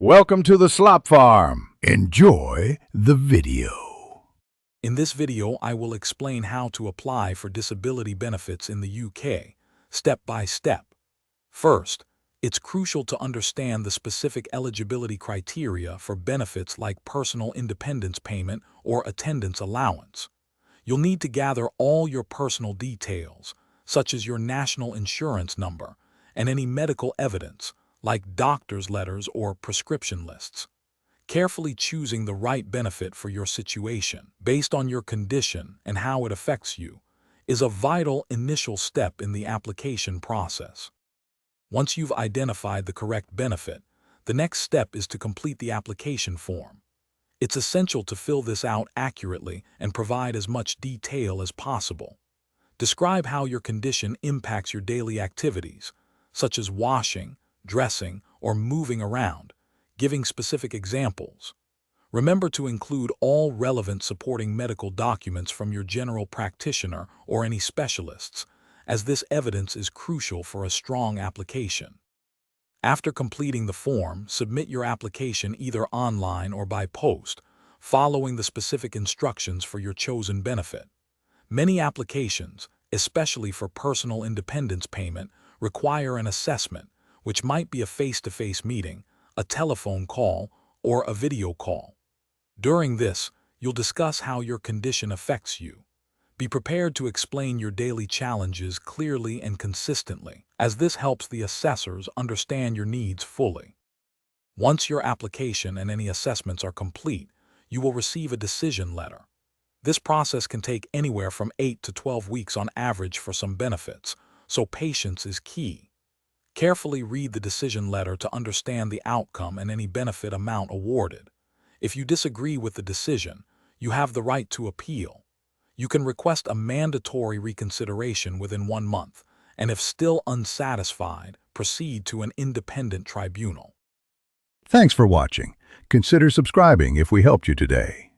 Welcome to the Slop Farm. Enjoy the video. In this video, I will explain how to apply for disability benefits in the UK, step by step. First, it's crucial to understand the specific eligibility criteria for benefits like personal independence payment or attendance allowance. You'll need to gather all your personal details, such as your national insurance number and any medical evidence, like doctor's letters or prescription lists. Carefully choosing the right benefit for your situation, based on your condition and how it affects you, is a vital initial step in the application process. Once you've identified the correct benefit, the next step is to complete the application form. It's essential to fill this out accurately and provide as much detail as possible. Describe how your condition impacts your daily activities, such as washing, dressing, or moving around, giving specific examples. Remember to include all relevant supporting medical documents from your general practitioner or any specialists, as this evidence is crucial for a strong application. After completing the form, submit your application either online or by post, following the specific instructions for your chosen benefit. Many applications, especially for personal independence payment, require an assessment, which might be a face-to-face meeting, a telephone call, or a video call. During this, you'll discuss how your condition affects you. Be prepared to explain your daily challenges clearly and consistently, as this helps the assessors understand your needs fully. Once your application and any assessments are complete, you will receive a decision letter. This process can take anywhere from 8 to 12 weeks on average for some benefits, so patience is key. Carefully read the decision letter to understand the outcome and any benefit amount awarded. If you disagree with the decision, you have the right to appeal. You can request a mandatory reconsideration within 1 month, and if still unsatisfied, proceed to an independent tribunal. Thanks for watching. Consider subscribing if we helped you today.